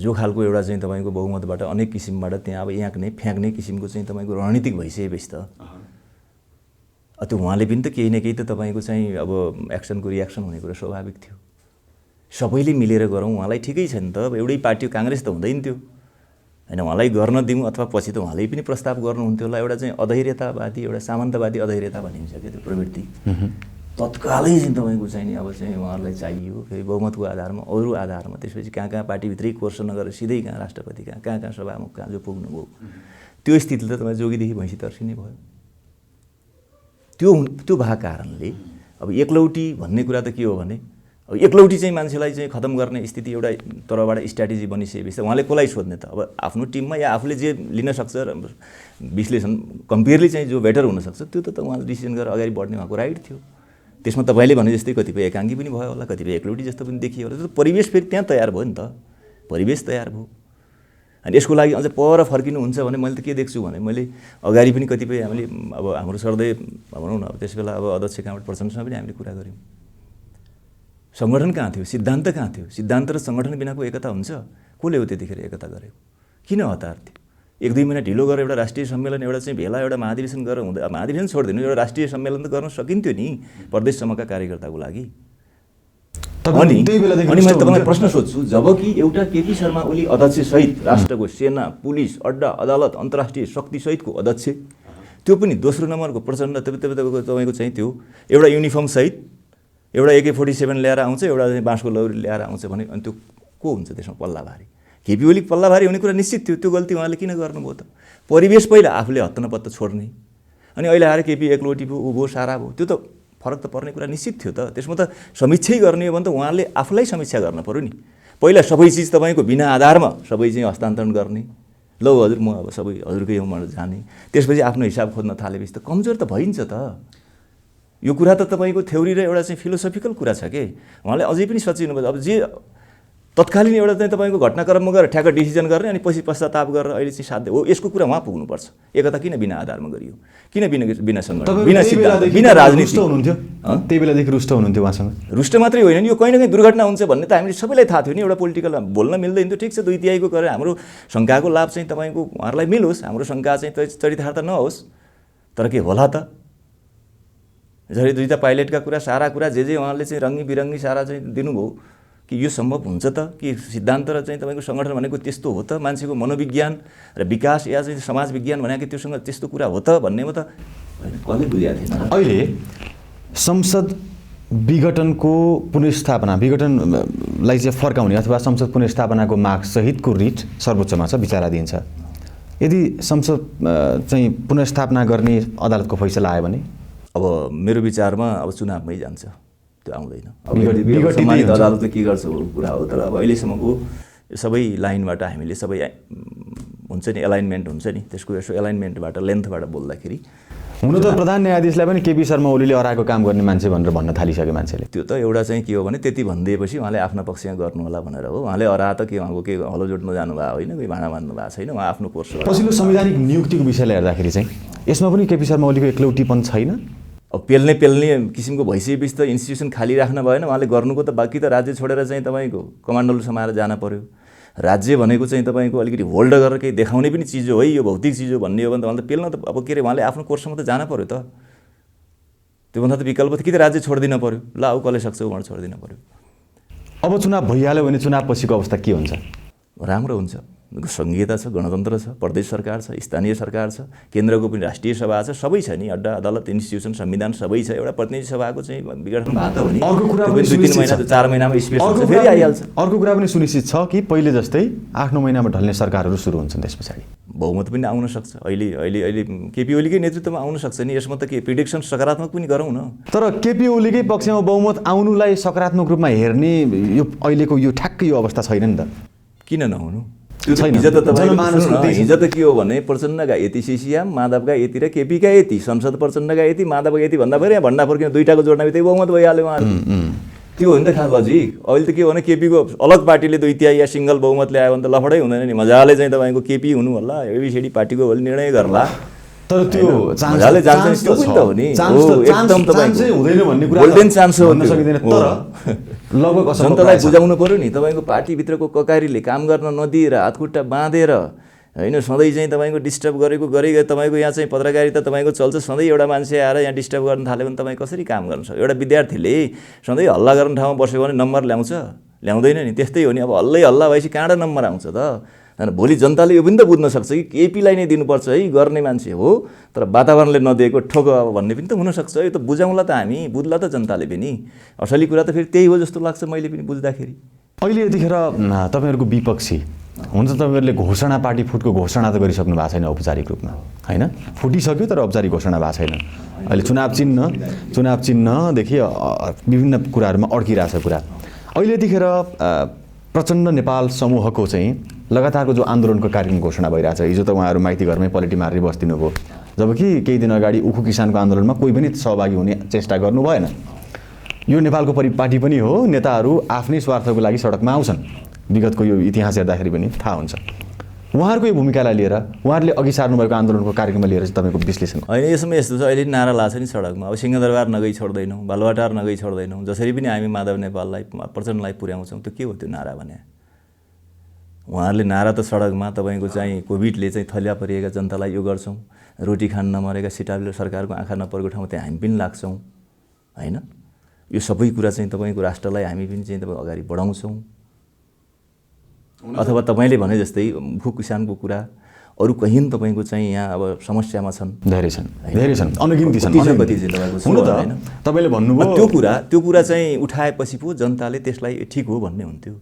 जो खालको एउटा चाहिँ तपाईँको बहुमतबाट अनेक किसिमबाट त्यहाँ अब याक्ने फ्याँक्ने किसिमको चाहिँ तपाईँको रणनीतिक भइसकेपछि त त्यो उहाँले पनि त केही न केही त तपाईँको चाहिँ अब एक्सनको रियाक्सन हुने कुरा स्वाभाविक थियो। सबैले मिलेर गरौँ, उहाँलाई ठिकै छ नि त, एउटै पार्टी काङ्ग्रेस त हुँदैन थियो होइन, उहाँलाई गर्न दिउँ अथवा पछि त उहाँले पनि प्रस्ताव गर्नुहुन्थ्यो होला। एउटा चाहिँ अधैर्यतावादी, एउटा सामन्तवादी अधैर्यता भनिन्छ क्या त्यो प्रवृत्ति, तत्कालै चाहिँ तपाईँको चाहिँ नि अब चाहिँ उहाँहरूलाई चाहियो फेरि बहुमतको आधारमा, अरू आधारमा, त्यसपछि कहाँ भाटीभित्रै कोर्स नगरेर सिधै कहाँ राष्ट्रपति कहाँ सभामुख कहाँ जो पुग्नुभयो, त्यो स्थितिले त तपाईँ जोगीदेखि भैँसी तर्सिने भयो। त्यो भएको कारणले अब एकलौटी भन्ने कुरा त के हो भने अब एकलौटी चाहिँ मान्छेलाई चाहिँ खतम गर्ने स्थिति एउटा तर्फबाट स्ट्राटेजी बनिसकेपछि उहाँले कसलाई सोध्ने त? अब आफ्नो टिममा या आफूले जे लिन सक्छ र विश्लेषण कम्पेयरली चाहिँ जो बेटर हुनसक्छ त्यो त उहाँले डिसिजन गरेर अगाडि बढ्ने उहाँको राइट थियो। त्यसमा तपाईँले भने जस्तै कतिपय एकाङ्गी पनि भयो होला, कतिपय एकलौटी जस्तो पनि देखियो होला। त्यो परिवेश फेरि त्यहाँ तयार भयो नि त, परिवेश तयार भयो। अनि यसको लागि अझ पर फर्किनुहुन्छ भने मैले त के देख्छु भने मैले अगाडि पनि कतिपय हामीले अब हाम्रो सर्दै भनौँ न अब त्यस बेला अब अध्यक्ष कामरेड प्रचण्डसँग पनि हामीले कुरा गऱ्यौँ। सङ्गठन कहाँ थियो, सिद्धान्त कहाँ थियो? सिद्धान्त र सङ्गठन बिनाको एकता हुन्छ? कसले हो त्यतिखेर एकता गरेको? किन हतार थियो? एक दुई महिना ढिलो गरेर एउटा राष्ट्रिय सम्मेलन, एउटा चाहिँ भेला, एउटा महाधिवेशन गरेर हुँदा, महाधिवेशन छोडिदिनु, एउटा राष्ट्रिय सम्मेलन त गर्न सकिन्थ्यो नि प्रदेशसम्मका कार्यकर्ताको लागि। अनि मैले तपाईँलाई प्रश्न सोध्छु, जबकि एउटा केपी शर्मा ओली अध्यक्षसहित राष्ट्रको सेना, पुलिस, अड्डा, अदालत, अन्तर्राष्ट्रिय शक्तिसहितको अध्यक्ष, त्यो पनि दोस्रो नम्बरको प्रचण्ड तपाईँको चाहिँ त्यो एउटा युनिफर्मसहित एउटा AK-47 ल्याएर आउँछ, एउटा चाहिँ बाँसको लौरी ल्याएर आउँछ भने अनि त्यो को हुन्छ त्यसमा पल्ला भारी? केपी ओली पल्ला भारी हुने कुरा निश्चित थियो। त्यो गल्ती उहाँले किन गर्नुभयो त? परिवेश पहिला आफूले हत्तनपत्त छोड्ने, अनि अहिले आएर केपी एकलौटी भयो, ऊ भयो, सारा भयो, त्यो त फरक त पर्ने कुरा निश्चित थियो त। त्यसमा त समीक्षै गर्ने हो भने त उहाँले आफूलाई समीक्षा गर्न पऱ्यो नि। पहिला सबै चिज तपाईँको बिना आधारमा सबै चाहिँ हस्तान्तरण गर्ने, ल हजुर म अब सबै हजुरकै ठाउँमा जाने, त्यसपछि आफ्नो हिसाब खोज्न थालेपछि त कमजोर त भइन्छ त। यो कुरा त तपाईँको थ्योरी र एउटा चाहिँ फिलोसफिकल कुरा छ के उहाँले अझै पनि सचिनुपर्छ। अब जे तत्कालीन एउटा चाहिँ तपाईँको घटनाक्रममा गएर ठ्याक्क डिसिजन गर्ने अनि पछि पश्चाताप गरेर अहिले चाहिँ साध्य हो यसको कुरा उहाँ पुग्नुपर्छ। एकता किन बिना आधारमा गरियो, किन बिना सङ्गठन, बिना सिद्धान्त, बिना राजनीति हुनुहुन्थ्यो त्यही बेलादेखि रुष्ट हुनुहुन्थ्यो उहाँसँग? रुष्ट मात्रै होइन नि, यो कहीँ न कहीँ दुर्घटना हुन्छ भन्ने त हामीले सबैलाई थाहा थियो नि। एउटा पोलिटिकल बोल्न मिल्दैन थियो, ठिक छ, दुई तिहाईको गरेर हाम्रो शङ्काको लाभ चाहिँ तपाईँको उहाँहरूलाई मिलोस्, हाम्रो शङ्का चाहिँ चरितार्थ नहोस्, तर के होला त? जसरी दुईवटा पाइलटका कुरा सारा कुरा जे उहाँले चाहिँ रङ्गी बिरङ्गी सारा चाहिँ दिनुभयो कि यो सम्भव हुन्छ त कि सिद्धान्त र चाहिँ तपाईँको सङ्गठन भनेको त्यस्तो हो त, मान्छेको मनोविज्ञान र विकास या चाहिँ समाज विज्ञान भनेको त्योसँग त्यस्तो कुरा हो त भन्नेमा त कसले बुझेको थिएन। अहिले संसद विघटनको पुनर्स्थापना, विघटनलाई चाहिँ फर्काउने अथवा संसद पुनर्स्थापनाको माग सहितको रिट सर्वोच्चमा छ, विचाराधीन छ। यदि संसद चाहिँ पुनर्स्थापना गर्ने अदालतको फैसला आयो भने अब मेरो विचारमा अब चुनावमै जान्छ, त्यो आउँदैन। सम्मानित अदालतले के गर्छ कुरा हो, तर अब अहिलेसम्मको सबै लाइनबाट हामीले सबै हुन्छ नि एलाइनमेन्ट हुन्छ नि, त्यसको यसो एलाइनमेन्टबाट लेन्थबाट बोल्दाखेरि हुन त प्रधान न्यायाधीशलाई पनि केपी शर्मा ओलीले अराएको काम गर्ने मान्छे भनेर भन्न थालिसक्यो मान्छेले। त्यो त एउटा चाहिँ के हो भने त्यति भनिदिएपछि उहाँले आफ्नो पक्षमा गर्नु होला भनेर हो। उहाँले अरा त के उहाँको के हलो जोड्नु जानुभएको होइन, कोही भाँडा मान्नु भएको छैन, उहाँ आफ्नो कोर्स। पछिल्लो संवैधानिक नियुक्तिको विषयलाई हेर्दाखेरि चाहिँ यसमा पनि केपी शर्मा ओलीको एक्लौटीपन छैन? अब पेल्ने किसिमको भइसकेपछि त इन्स्टिट्युसन खाली राख्न भएन, उहाँले गर्नुको त बाँकी त राज्य छोडेर चाहिँ तपाईँको कमान्डोले समाएर जान पर्यो। राज्य भनेको चाहिँ तपाईँको अलिकति होल्ड गरेर केही देखाउने पनि चिज हो है, यो भौतिक चिज हो भन्ने हो भने त उहाँले त पेल्न त अब के अरे उहाँले आफ्नो कोर्समा त जान पर्यो त। त्योभन्दा त विकल्प त कि त राज्य छोडिदिन पर्यो, ल अब कसले सक्छ उहाँ छोडिदिन पर्यो। अब चुनाव भइहाल्यो भने चुनाव पछिको अवस्था के हुन्छ? राम्रो हुन्छ, सङ्घीयता छ, गणतन्त्र छ, प्रदेश सरकार छ, स्थानीय सरकार छ, केन्द्रको पनि राष्ट्रिय सभा छ, सबै छ नि, अड्डा अदालत इन्स्टिट्युसन संविधान सबै छ। एउटा प्रतिनिधि सभाको चाहिँ विघटन भएको त हो नि, अर्को कुरा पनि 2-3 महिना 4 महिनामा स्पेस हुन्छ, फेरि आइहाल्छ। अर्को कुरा पनि सुनिश्चित छ कि पहिले जस्तै 8-9 महिनामा ढल्ने सरकारहरू सुरु हुन्छन्, त्यस पछाडि बहुमत पनि आउन सक्छ। अहिले केपी ओलीकै नेतृत्वमा आउन सक्छ नि, यसमा त के प्रिडिक्सन सकारात्मक पनि गरौँ न। तर केपी ओलीकै पक्षमा बहुमत आउनुलाई सकारात्मक रूपमा हेर्ने यो अहिलेको यो ठ्याक्कै यो अवस्था छैन नि त। किन नहुनु? हिजो त के हो भने प्रचण्डका यति सिसिएम, माधवका यति र केपीका यति, संसद प्रचण्डका यति, माधवका यति भन्दा फेरि यहाँ भण्डाफोर किन दुईटाको जोड्ना बित्तिकै बहुमत भइहाल्यो उहाँहरू। त्यो हो नि त खास लजिक। अहिले त के हो भने केपीको अलग पार्टीले 2 तिहाई या सिङ्गल बहुमत ल्यायो भने त लफडै हुँदैन नि, मजाले चाहिँ तपाईँको केपी हुनु होला, एबिसिडी पार्टीको भोलि निर्णय गर्ला। तर त्यो मजाले जान्छ, त्यो पनि त हो नि, एकदम तपाईँको हुँदैन भन्ने कुरा गोल्डन चान्स हो। तर लगभग जनतालाई बुझाउनु पर्यो नि, तपाईँको पार्टीभित्रको ककारीले काम गर्न नदिएर हातखुट्टा बाँधेर होइन, सधैँ चाहिँ तपाईँको डिस्टर्ब गरेको तपाईँको यहाँ चाहिँ पत्रकारिता तपाईँको चल्छ, सधैँ एउटा मान्छे आएर यहाँ डिस्टर्ब गर्न थाल्यो भने तपाईँ कसरी काम गर्न सक्छ? एउटा विद्यार्थीले सधैँ हल्ला गर्ने ठाउँमा बस्यो भने नम्बर ल्याउँदैन नि, त्यस्तै हो नि। अब हल्ला भएपछि कहाँबाट नम्बर आउँछ त? भोलि जनताले यो पनि त बुझ्न सक्छ कि केपीलाई नै दिनुपर्छ है, गर्ने मान्छे हो, तर वातावरणले नदिएको ठोको अब भन्ने पनि त हुनसक्छ। यो त बुझाउँला त हामी, बुझ्ला त जनताले पनि। असली कुरा त फेरि त्यही हो जस्तो लाग्छ मैले पनि बुझ्दाखेरि। अहिले यतिखेर तपाईँहरूको विपक्षी हुन्छ, तपाईँहरूले घोषणा पार्टी फुटको घोषणा त गरिसक्नु भएको छैन औपचारिक रूपमा होइन, फुटिसक्यो तर औपचारिक घोषणा भएको छैन। अहिले चुनाव चिन्हदेखि विभिन्न कुराहरूमा अड्किरहेछ कुरा। अहिले यतिखेर प्रचण्ड नेपाल समूहको चाहिँ लगातारको जो आन्दोलनको कार्यक्रम घोषणा भइरहेछ, हिजो त उहाँहरू माइती घरमै पलेटी मार्ने बस्दिनु भयो, जबकि केही दिन अगाडि उखु किसानको आन्दोलनमा कोही पनि सहभागी हुने चेष्टा गर्नु भएन। यो नेपालको परिपाटी पनि हो, नेताहरू आफ्नै स्वार्थको लागि सडकमा आउँछन्, विगतको यो इतिहास हेर्दाखेरि पनि थाहा हुन्छ। उहाँहरूको यो भूमिकालाई लिएर उहाँहरूले अघि सार्नुभएको आन्दोलनको कार्यक्रममा लिएर चाहिँ तपाईँको विश्लेषण? होइन, यसमा यस्तो छ, अहिले नारा लाग्छ नि सडकमा, अब सिंहदरबार नगई छोड्दैनौँ, बालुवाटार नगई छोड्दैनौँ, जसरी पनि हामी माधव नेपाललाई प्रचण्डलाई पुर्याउँछौँ। त्यो के हो त्यो नारा भने? उहाँहरूले नारा त सडकमा तपाईँको चाहिँ कोभिडले चाहिँ थलिया परिएका जनतालाई यो गर्छौँ, रोटी खान नमरेका सिटाबिलो सरकारको आँखा नपरेको ठाउँमा त्यहाँ हामी पनि लाग्छौँ होइन, यो सबै कुरा चाहिँ तपाईँको राष्ट्रलाई हामी पनि चाहिँ तपाईँ अगाडि बढाउँछौँ। अथवा तपाईँले भने जस्तै उखु किसानको कुरा अरू कहीँ तपाईँको चाहिँ यहाँ अब समस्यामा छन्, धेरै छन्, अनगिन्ती छन्, कति चाहिँ तपाईँको हुनु त होइन। तपाईँले भन्नुभयो त्यो कुरा चाहिँ उठाएपछि पो जनताले त्यसलाई ठिक हो भन्ने हुन्थ्यो।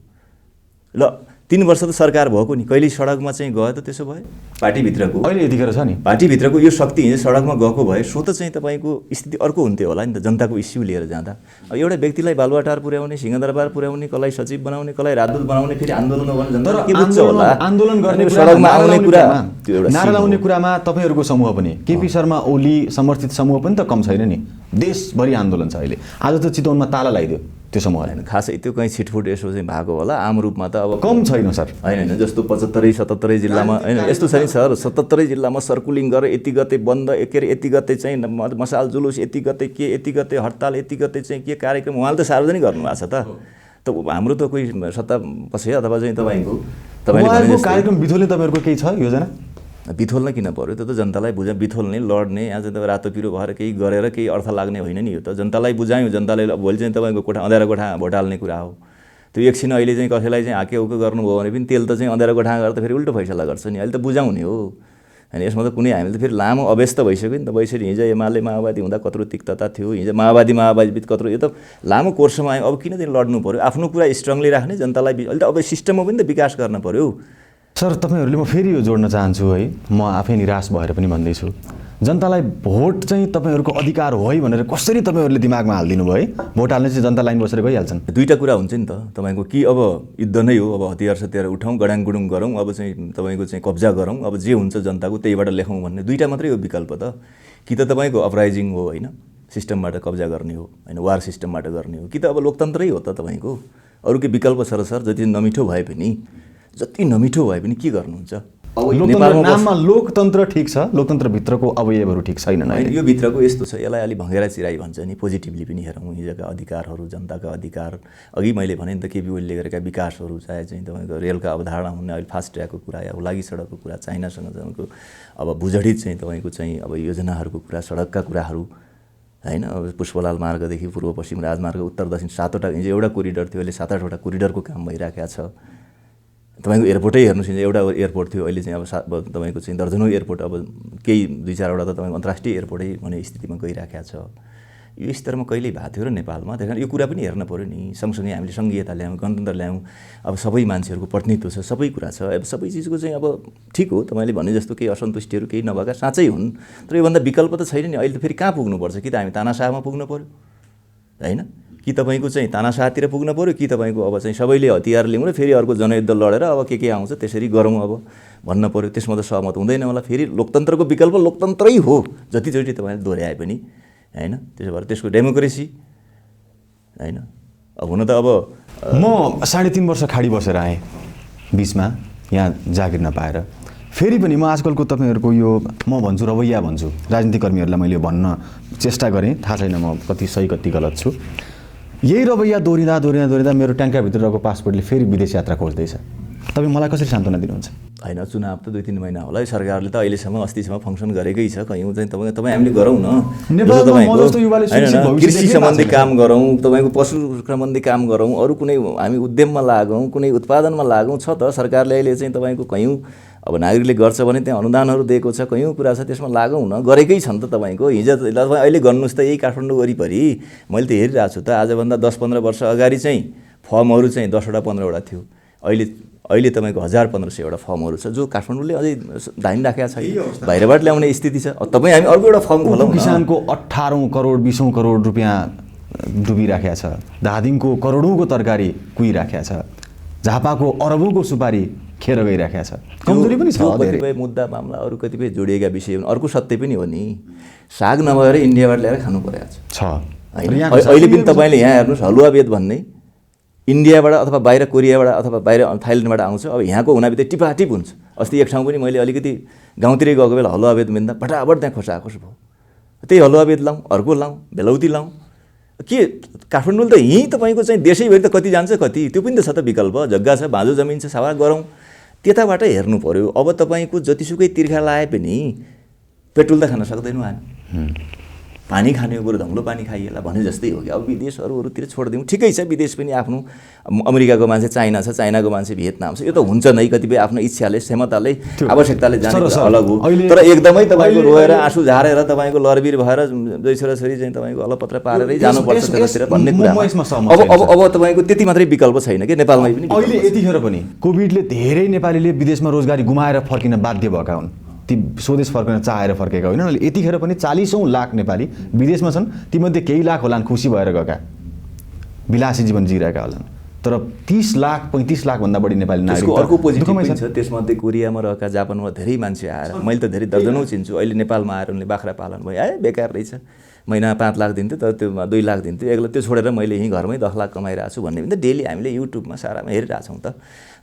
ल 3 वर्ष त सरकार भएको नि, कहिले सडकमा चाहिँ गयो त त्यसो भए पार्टीभित्रको अहिले यतिखेर छ नि पार्टीभित्रको यो शक्ति हिजो सडकमा गएको भए सो त चाहिँ तपाईँको स्थिति अर्को हुन्थ्यो होला नि त, जनताको इस्यु लिएर जाँदा। अब एउटा व्यक्तिलाई बालुवाटार पुर्याउने, सिंहदरबार पुर्याउने, कसलाई सचिव बनाउने, कसलाई राजदूत बनाउने, फेरि आन्दोलन गर्ने जनता के बुझ्छ होला? आन्दोलन गर्ने सडकमा आउने कुरा त्यो एउटा नारा लाउने कुरामा तपाईँहरूको समूह पनि केपी शर्मा ओली समर्थित समूह पनि त कम छैन नि, देशभरि आन्दोलन छ अहिले। आज त चितवनमा ताला लगाइदियो त्यो समूहले। खासै त्यो कहीँ छिटफुट यसो चाहिँ भएको होला, आम रूपमा त अब कम छैन सर। होइन जस्तो 75-77 जिल्लामा होइन यस्तो छ नि सर, 77 जिल्लामा सर्कुलिङ गरेर यति गते बन्द, के अरे यति गते चाहिँ मसाल जुलुस, यति गते के, यति गते हडताल, यति गते चाहिँ के कार्यक्रम उहाँले त सार्वजनिक गर्नुभएको छ त हाम्रो त कोही सत्ता पछि अथवा चाहिँ तपाईँले कार्यक्रम बिथोल्ने तपाईँहरूको केही छ योजना? बिथोल्न किन पर्यो? त्यो त जनतालाई बुझा, बिथोल्ने लड्ने यहाँ चाहिँ तपाईँ रातो पिरो भएर केही गरेर केही अर्थ लाग्ने होइन नि। यो त जनतालाई बुझायौँ, जनताले भोलि चाहिँ तपाईँको अँध्यारो कोठा भोट हाल्ने कुरा हो। त्यो एकछिन अहिले चाहिँ कसैलाई चाहिँ हाकेउको गर्नुभयो भने पनि तेल त चाहिँ अँध्यारो कोठा गरेर त फेरि उल्टो फैसला गर्छ नि। अहिले त बुझाउने हो होइन, यसमा त कुनै हामीले त फेरि लामो अव्यस्त भइसक्यो नि त। वैसरी हिजो एमाले माओवादी हुँदा कत्रो तिक्तता थियो, हिजो माओवादी बिच कत्रो, यो त लामो कोर्समा आयो। अब किन चाहिँ लड्नु पऱ्यो? आफ्नो कुरा स्ट्रङली राख्ने, जनतालाई अहिले त अब सिस्टममा पनि त विकास गर्न पऱ्यो। सर तपाईँहरूले, म फेरि यो जोड्न चाहन्छु है, म आफै निराश भएर पनि भन्दैछु, जनतालाई भोट चाहिँ तपाईँहरूको अधिकार हो है भनेर कसरी तपाईँहरूले दिमागमा हालिदिनु भयो है? भोट हाल्ने चाहिँ जनता लाइन बसेर गइहाल्छन्। दुईवटा कुरा हुन्छ नि त तपाईँको, कि अब युद्ध नै हो, अब हतियार सतियार उठाउँ, गडाङगुडुङ गरौँ, अब चाहिँ तपाईँको चाहिँ कब्जा गरौँ, अब जे हुन्छ जनताको त्यहीबाट लेखौँ भन्ने दुईवटा मात्रै हो विकल्प त। कि त तपाईँको अपराइजिङ हो होइन, सिस्टमबाट कब्जा गर्ने हो होइन, वार सिस्टमबाट गर्ने हो, कि त अब लोकतन्त्रै हो त तपाईँको। अरू के विकल्प छ र सर? जति नमिठो भए पनि के गर्नुहुन्छ? नेपालको नाममा लोकतन्त्र ठिक छ, लोकतन्त्रभित्रको अवयवहरू ठिक छैनन्। यो भित्रको यस्तो छ, यसलाई अलि भँगेरा चिराई भन्छ नि, पोजिटिभली पनि हेरौँ। हिजोका अधिकारहरू, जनताका अधिकार, अघि मैले भने नि त केपी ओलीले गरेका विकासहरू, चाहे चाहिँ तपाईँको रेलका अवधारणा हुने, अहिले फास्ट ट्र्याकको कुरा या हुलागी सडकको कुरा, चाइनासँग तपाईँको अब भुजडित चाहिँ तपाईँको चाहिँ अब योजनाहरूको कुरा, सडकका कुराहरू होइन। अब पुष्पलाल मार्गदेखि पूर्व पश्चिम राजमार्ग, उत्तर दक्षिण 7वटा, हिजो एउटा कोरिडोर थियो, अहिले 7-8वटा कोरिडोरको काम भइरहेको छ। तपाईँको एयरपोर्टै हेर्नुहोस्, एउटा एयरपोर्ट थियो, अहिले चाहिँ अब तपाईँको चाहिँ दर्जनौँ एयरपोर्ट, अब केही 2-4वटा त तपाईँको अन्तर्राष्ट्रिय एयरपोर्टै भन्ने स्थितिमा गइरहेको छ। यो स्तरमा कहिल्यै भएको थियो र नेपालमा? त्यही कारण यो कुरा पनि हेर्न पऱ्यो नि। सँगसँगै हामीले सङ्घीयता ल्यायौँ, गणतन्त्र ल्यायौँ, अब सबै मान्छेहरूको प्रतिनिधित्व छ, सबै कुरा छ। अब सबै चिजको चाहिँ अब ठिक हो, तपाईँले भने जस्तो केही असन्तुष्टिहरू केही नभएका साँच्चै हुन्, तर योभन्दा विकल्प त छैन नि। अहिले त फेरि कहाँ पुग्नुपर्छ? कि त हामी तानाशाहमा पुग्नु पऱ्यो होइन, कि तपाईँको चाहिँ तानाशाहतिर पुग्नु पऱ्यो, कि तपाईँको अब चाहिँ सबैले हतियार लिउँ र फेरि अर्को जनयुद्ध लडेर अब के आउँछ त्यसरी गरौँ अब भन्न पऱ्यो। त्यसमा त सहमत हुँदैन होला। फेरि लोकतन्त्रको विकल्प लोकतन्त्रै हो, जतिचोटि तपाईँले दोहोऱ्याए पनि होइन। त्यसो भएर त्यसको डेमोक्रेसी होइन। अब हुन त अब म 3.5 वर्ष खाडी बसेर आएँ, बिचमा यहाँ जागिर नपाएर। फेरि पनि म आजकलको तपाईँहरूको यो म भन्छु रवैया भन्छु, राजनीतिक कर्मीहरूलाई मैले भन्न चेष्टा गरेँ, थाहा छैन म कति सही कति गलत छु। यही रवैया दोहोरिँदा मेरो ट्याङ्काभित्र रहेको पासपोर्टले फेरि विदेश यात्रा खोज्दैछ। तपाईँ मलाई कसरी सान्त्वना दिनुहुन्छ? होइन, चुनाव त 2-3 महिना होला। सरकारले त अहिलेसम्म अस्तिसम्म फङ्सन गरेकै छ। कहीँ चाहिँ तपाईँ हामीले गरौँ न, कृषि सम्बन्धी काम गरौँ, तपाईँको पशु सम्बन्धी काम गरौँ, अरू कुनै हामी उद्यममा लागौँ, कुनै उत्पादनमा लागौँ। छ त सरकारले अहिले चाहिँ तपाईँको कयौँ अब नागरिकले गर्छ भने त्यहाँ अनुदानहरू दिएको छ, कयौँ कुरा छ, त्यसमा लागौँ न। गरेकै छन् त तपाईँको। हिजो तपाईँ अहिले गर्नुहोस् त, यही काठमाडौँ वरिपरि मैले त हेरिरहेको छु त, आजभन्दा 10-15 वर्ष अगाडि चाहिँ फर्महरू चाहिँ 10वटा 15वटा थियो। अहिले तपाईँको 1000-1500 फर्महरू छ, जो काठमाडौँले अझै धानिराखेको छ, बाहिरबाट ल्याउने स्थिति छ। तपाईँ हामी अर्को एउटा फर्म खोलौँ। किसानको 18 करोड 20 करोड रुपियाँ डुबिराखेको छ, धादिङको करोडौँको तरकारी कुहिराखेको छ, झापाको अरबौँको सुपारी खेर गइराखेको छ। कमजोरी पनि छ, कतिपय मुद्दा मामला, अरू कतिपय जोडिएका विषय। अर्को सत्य पनि हो नि, साग नभएर इन्डियाबाट ल्याएर खानु परेको छ। अहिले पनि तपाईँले यहाँ हेर्नुहोस्, हलुवावेद भन्ने इन्डियाबाट अथवा बाहिर कोरियाबाट अथवा बाहिर थाइल्यान्डबाट आउँछ। अब यहाँको हुनाबित्तै टिपाटिप हुन्छ। अस्ति एक ठाउँ पनि मैले अलिकति गाउँतिरै गएको बेला हलुवावेद मिल्दा फटाफट त्यहाँ खोसाखोस भयो। त्यही हलुवावेद लाउँ, अर्को लाउँ, बेलौती लाउँ, के काठमाडौँ त यहीँ तपाईँको चाहिँ देशैभरि त कति जान्छ, कति त्यो पनि त छ त विकल्प। जग्गा छ, बाँझो जमिन छ, सवार गरौँ। त्यताबाट हेर्नु पऱ्यो। अब तपाईँको जतिसुकै तिर्खा लाए पनि पेट्रोल त खान सक्दैनौँ हामी। पानी खाने बरु धम्लो पानी खाइएला भने जस्तै हो कि अब विदेशहरूतिर छोडिदिउँ ठिकै छ विदेश पनि आफ्नो अमेरिकाको मान्छे चाइना छ चाइनाको मान्छे भियतनाम छ यो त हुन्छ नै कतिपय आफ्नो इच्छाले क्षमताले आवश्यकताले जाने कुरा अलग हो तर एकदमै तपाईँको रोएर आँसु झारेर तपाईँको लरबिर भएर दुई छोराछोरी चाहिँ तपाईँको अलपत्र पारेरै जानुपर्छ त्यतातिर भन्ने कुरा अब तपाईँको त्यति मात्रै विकल्प छैन कि नेपालमै पनि अहिले यतिखेर पनि कोभिडले धेरै नेपालीले विदेशमा रोजगारी गुमाएर फर्किन बाध्य भएका हुन् ती स्वदेश फर्कन चाहेर फर्केका होइनन् अहिले यतिखेर पनि 40औं लाख नेपाली विदेशमा छन् तीमध्ये केही लाख होलान् खुसी भएर गएका विलासी जीवन जिरहेका होलान् तर 30 लाख 35 लाख भन्दा बढी नेपाली नागरिक अर्को पोजिटिभ पनि छ त्यसमध्ये कोरियामा रहेका जापानमा धेरै मान्छे आएर मैले त धेरै दर्जनौं चिन्छु अहिले नेपालमा आएर उनले बाख्रा पालन भयो आए बेकार रहेछ महिना 5 लाख दिन्थ्यो तर त्यो 2 लाख दिन्थ्यो एक्लै त्यो छोडेर मैले यहीँ घरमै 10 लाख कमाइरहेको छु भन्ने पनि त डेली हामीले युट्युबमा सारामा हेरिरहेछौँ त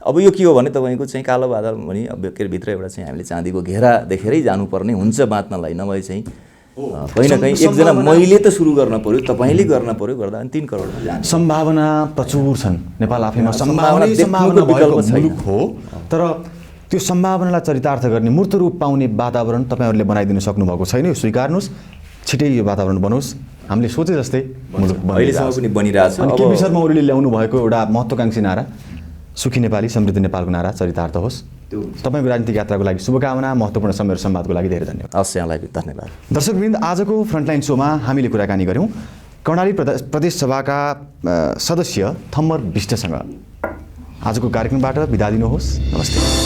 अब यो के हो भने तपाईँको चाहिँ कालो बादल भनी अब भित्र एउटा चाहिँ हामीले चाँदीको घेरा देखेरै जानुपर्ने हुन्छ बाँच्नलाई नभए चाहिँ कहीँ न कहीँ एकजना मैले त सुरु गर्न पर्यो तपाईले गर्न पर्यो गर्दा अनि 3 करोडमा जान्छ सम्भावना प्रचुर छन् नेपाल आफैमा सम्भावना भएको मुलुक हो तर त्यो सम्भावनालाई चरितार्थ गर्ने मूर्त रूप पाउने वातावरण तपाईहरुले बनाइदिन सक्नु भएको छैन यो स्वीकार्नुस् छिटै यो वातावरण बनोस् हामीले सोचे जस्तै मुलुक अहिलेसम्म पनि बनिरहेछ अनि केपी शर्मा ओलीले ल्याउनु भएको एउटा महत्त्वाकांक्षी नारा सुखी नेपाली समृद्ध नेपालको नारा चरितार्थ होस् तपाईको राजनीतिक यात्राको लागि शुभकामना महत्त्वपूर्ण समय र संवादको लागि धेरै धन्यवाद हवस् यहाँलाई धन्यवाद दर्शकवृन्द आजको फ्रन्टलाइन शोमा हामीले कुराकानी गर्यौं कर्णाली प्रदेश सभाका सदस्य थम्मर विष्टसँग आजको कार्यक्रमबाट बिदा दिनुहोस् नमस्ते